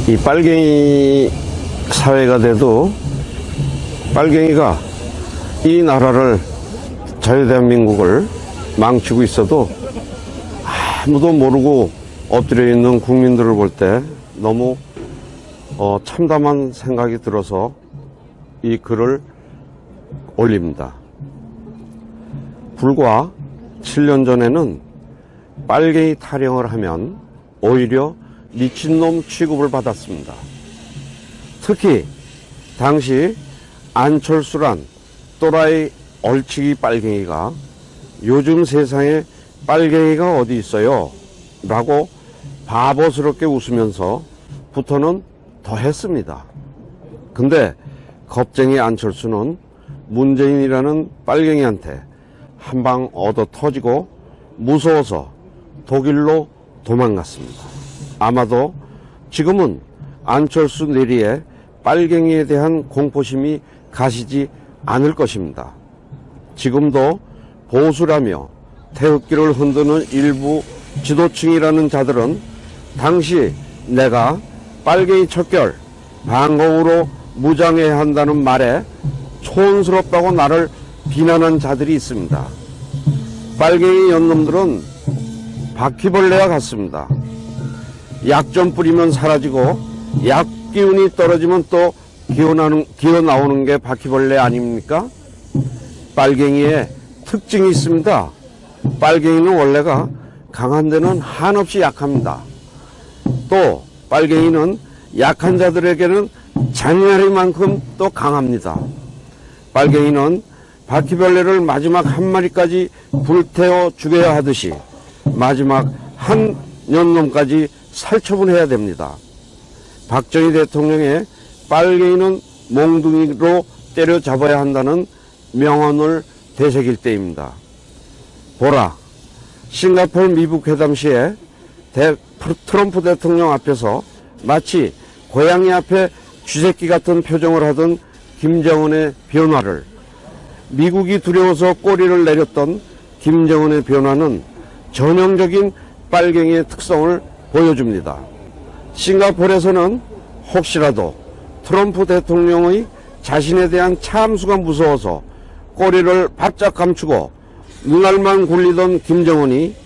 이 빨갱이 사회가 돼도 빨갱이가 이 나라를, 자유대한민국을 망치고 있어도 아무도 모르고 엎드려 있는 국민들을 볼 때 너무 참담한 생각이 들어서 이 글을 올립니다. 불과 7년 전에는 빨갱이 타령을 하면 오히려 미친놈 취급을 받았습니다. 특히 당시 안철수란 또라이 얼치기 빨갱이가 요즘 세상에 빨갱이가 어디 있어요? 라고 바보스럽게 웃으면서부터는 더 했습니다. 근데 겁쟁이 안철수는 문재인이라는 빨갱이한테 한 방 얻어 터지고 무서워서 독일로 도망갔습니다. 아마도 지금은 안철수 내리에 빨갱이에 대한 공포심이 가시지 않을 것입니다. 지금도 보수라며 태극기를 흔드는 일부 지도층이라는 자들은 당시 내가 빨갱이 척결 반공으로 무장해야 한다는 말에 촌스럽다고 나를 비난한 자들이 있습니다. 빨갱이 연놈들은 바퀴벌레와 같습니다. 약 좀 뿌리면 사라지고 약 기운이 떨어지면 또 기어 나오는 게 바퀴벌레 아닙니까? 빨갱이의 특징이 있습니다. 빨갱이는 원래가 강한 데는 한없이 약합니다. 또 빨갱이는 약한 자들에게는 잔인하리만큼 또 강합니다. 빨갱이는 바퀴벌레를 마지막 한 마리까지 불태워 죽여야 하듯이 마지막 한 년놈까지 살처분해야 됩니다. 박정희 대통령의 빨갱이는 몽둥이로 때려잡아야 한다는 명언을 되새길 때입니다. 보라, 싱가포르 미국 회담 시에 트럼프 대통령 앞에서 마치 고양이 앞에 쥐새끼 같은 표정을 하던 김정은의 변화를, 미국이 두려워서 꼬리를 내렸던 김정은의 변화는 전형적인 빨갱이의 특성을 보여줍니다. 싱가포르에서는 혹시라도 트럼프 대통령의 자신에 대한 참수가 무서워서 꼬리를 바짝 감추고 눈알만 굴리던 김정은이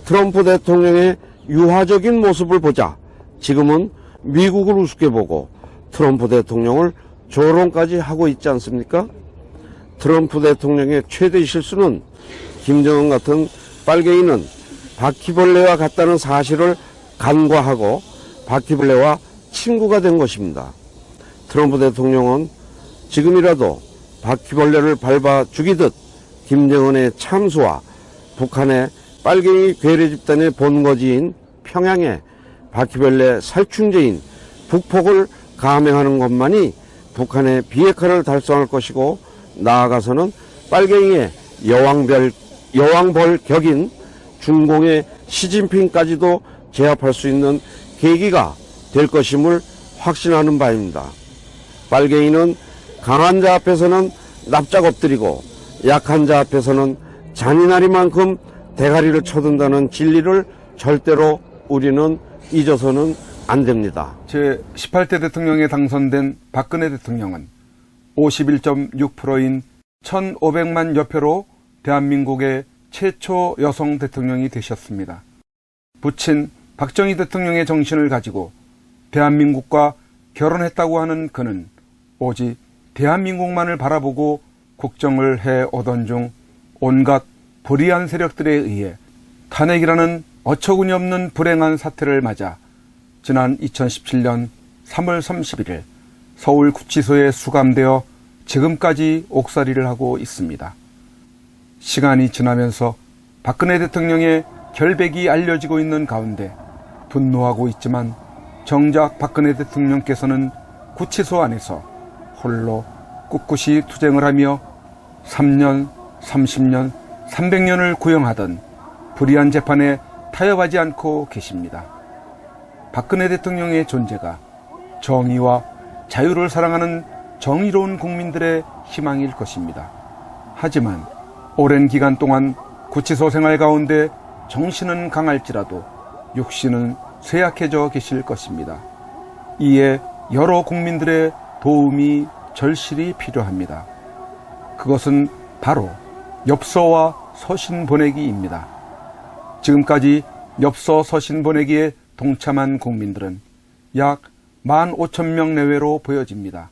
트럼프 대통령의 유화적인 모습을 보자 지금은 미국을 우습게 보고 트럼프 대통령을 조롱까지 하고 있지 않습니까? 트럼프 대통령의 최대 실수는 김정은 같은 빨갱이는 바퀴벌레와 같다는 사실을 간과하고 바퀴벌레와 친구가 된 것입니다. 트럼프 대통령은 지금이라도 바퀴벌레를 밟아 죽이듯 김정은의 참수와 북한의 빨갱이 괴뢰 집단의 본거지인 평양의 바퀴벌레 살충제인 북폭을 감행하는 것만이 북한의 비핵화를 달성할 것이고, 나아가서는 빨갱이의 여왕벌 격인 중공의 시진핑까지도 제압할 수 있는 계기가 될 것임을 확신하는 바입니다. 빨갱이는 강한 자 앞에서는 납작 엎드리고 약한 자 앞에서는 잔인하리만큼 대가리를 쳐든다는 진리를 절대로 우리는 잊어서는 안 됩니다. 제18대 대통령에 당선된 박근혜 대통령은 51.6%인 1,500만 여표로 대한민국의 최초 여성 대통령이 되셨습니다. 부친 박정희 대통령의 정신을 가지고 대한민국과 결혼했다고 하는 그는 오직 대한민국만을 바라보고 국정을 해오던 중 온갖 불의한 세력들에 의해 탄핵이라는 어처구니 없는 불행한 사태를 맞아 지난 2017년 3월 31일 서울구치소에 수감되어 지금까지 옥살이를 하고 있습니다. 시간이 지나면서 박근혜 대통령의 결백이 알려지고 있는 가운데 분노하고 있지만 정작 박근혜 대통령께서는 구치소 안에서 홀로 꿋꿋이 투쟁을 하며 3년, 30년, 300년을 구형하던 불의한 재판에 타협하지 않고 계십니다. 박근혜 대통령의 존재가 정의와 자유를 사랑하는 정의로운 국민들의 희망일 것입니다. 하지만 오랜 기간 동안 구치소 생활 가운데 정신은 강할지라도 육신은 쇠약해져 계실 것입니다. 이에 여러 국민들의 도움이 절실히 필요합니다. 그것은 바로 엽서와 서신 보내기입니다. 지금까지 엽서 서신 보내기에 동참한 국민들은 약 15,000명 내외로 보여집니다.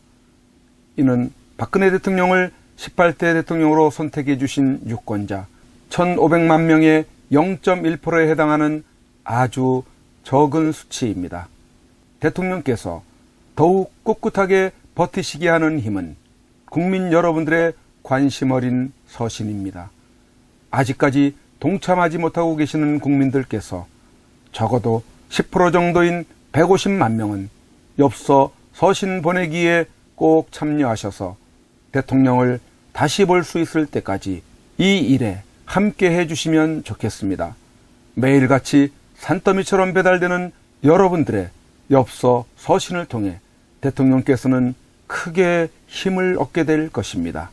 이는 박근혜 대통령을 18대 대통령으로 선택해 주신 유권자 1,500만 명의 0.1%에 해당하는 아주 적은 수치입니다. 대통령께서 더욱 꿋꿋하게 버티시게 하는 힘은 국민 여러분들의 관심 어린 서신입니다. 아직까지 동참하지 못하고 계시는 국민들께서 적어도 10% 정도인 150만 명은 엽서 서신 보내기에 꼭 참여하셔서 대통령을 다시 볼 수 있을 때까지 이 일에 함께 해주시면 좋겠습니다. 매일같이 산더미처럼 배달되는 여러분들의 엽서 서신을 통해 대통령께서는 크게 힘을 얻게 될 것입니다.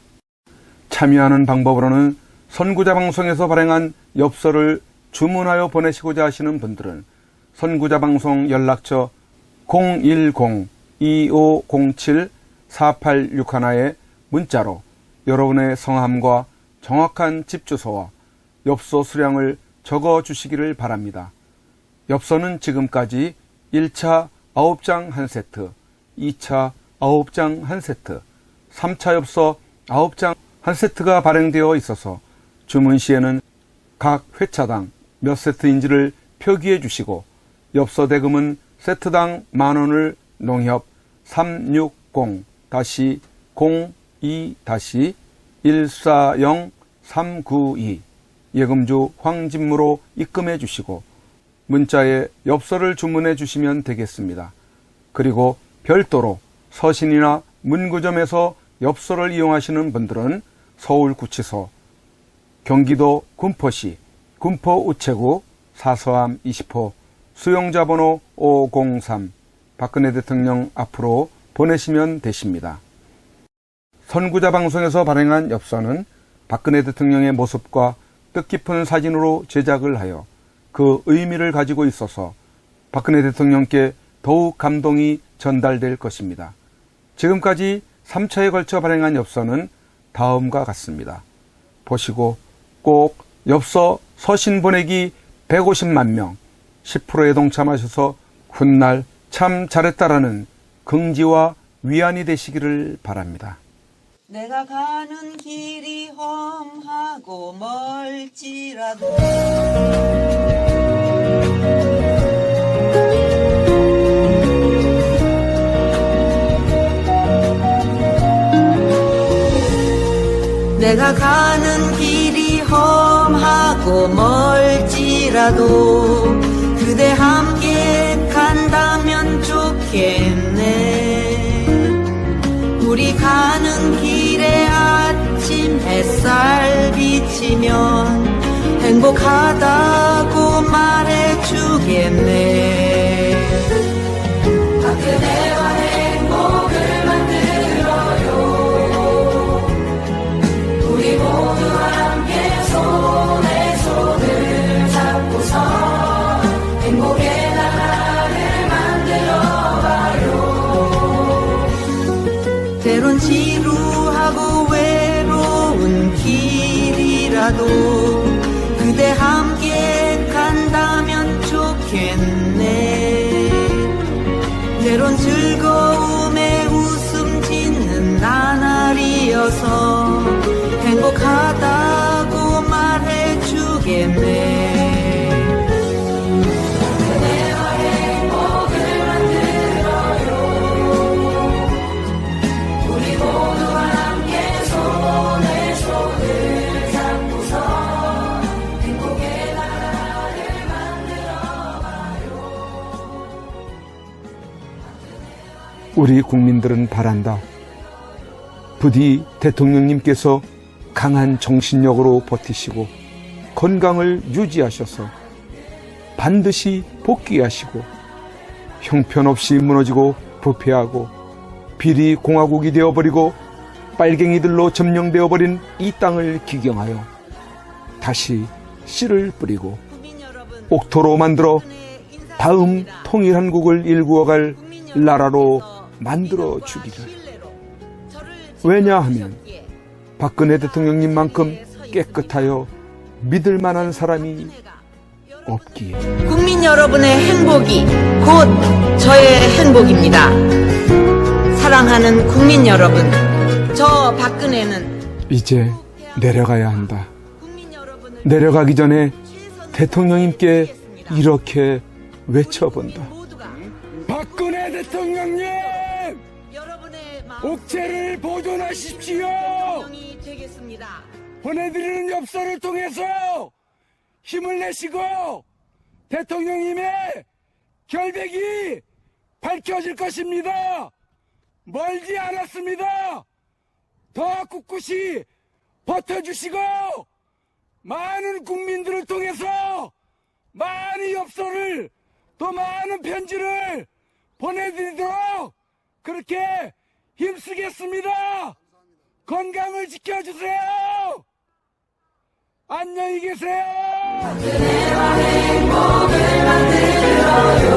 참여하는 방법으로는 선구자 방송에서 발행한 엽서를 주문하여 보내시고자 하시는 분들은 선구자 방송 연락처 010-2507-4861에 문자로 여러분의 성함과 정확한 집 주소와 엽서 수량을 적어 주시기를 바랍니다. 엽서는 지금까지 1차 9장 1세트, 2차 9장 1세트, 3차 엽서 9장 1세트가 발행되어 있어서 주문 시에는 각 회차당 몇 세트인지를 표기해 주시고 엽서 대금은 세트당 10,000원을 농협 360-02-140-392 예금주 황진무로 입금해 주시고 문자에 엽서를 주문해 주시면 되겠습니다. 그리고 별도로 서신이나 문구점에서 엽서를 이용하시는 분들은 서울구치소, 경기도 군포시 군포우체구 사서함 20호 수용자번호 503 박근혜 대통령 앞으로 보내시면 되십니다. 선구자 방송에서 발행한 엽서는 박근혜 대통령의 모습과 뜻깊은 사진으로 제작을 하여 그 의미를 가지고 있어서 박근혜 대통령께 더욱 감동이 전달될 것입니다. 지금까지 3차에 걸쳐 발행한 엽서는 다음과 같습니다. 보시고 꼭 엽서 서신 보내기 150만 명 10%에 동참하셔서 훗날 참 잘했다라는 긍지와 위안이 되시기를 바랍니다. 내가 가는 길이 험하고 멀지라도 내가 가는 길이 험하고 멀지라도 그대 함께 간다면 좋겠네. 우리 가는 길에 아침 햇살 비치면 행복하다고 말해주겠네. 그대와 행복을 만들어요. 우리 모두 함께 손에 손을 잡고서 행복의 나라를 만들어봐요. 때론 지루하고 외로운 길이라도 그대 함께 간다면 좋겠네. 때론 즐거움에 웃음 짓는 나날이어서 행복하다고 말해주겠네. 그대와 행복을 만들어요. 우리 모두 함께 손에 손을 잡고서 행복의 나라를 만들어봐요. 우리 국민들은 바란다. 부디 대통령님께서 강한 정신력으로 버티시고 건강을 유지하셔서 반드시 복귀하시고 형편없이 무너지고 부패하고 비리 공화국이 되어버리고 빨갱이들로 점령되어버린 이 땅을 기경하여 다시 씨를 뿌리고 옥토로 만들어 다음 통일한국을 일구어갈 나라로 만들어 주기를. 왜냐하면 박근혜 대통령님만큼 깨끗하여 믿을 만한 사람이 없기에. 국민 여러분의 행복이 곧 저의 행복입니다. 사랑하는 국민 여러분, 저 박근혜는 이제 내려가야 한다. 국민 여러분을 내려가기 전에 대통령님께 이렇게 외쳐본다. 모두가 박근혜 대통령님! 여러분의 마음 옥체를 보존하십시오! 대통령이 되겠습니다. 보내드리는 엽서를 통해서 힘을 내시고 대통령님의 결백이 밝혀질 것입니다. 멀지 않았습니다. 더 꿋꿋이 버텨주시고 많은 국민들을 통해서 많은 엽서를 또 많은 편지를 보내드리도록 그렇게 힘쓰겠습니다. 건강을 지켜주세요. 안녕히 계세요. 그대와 행복을 만들어요.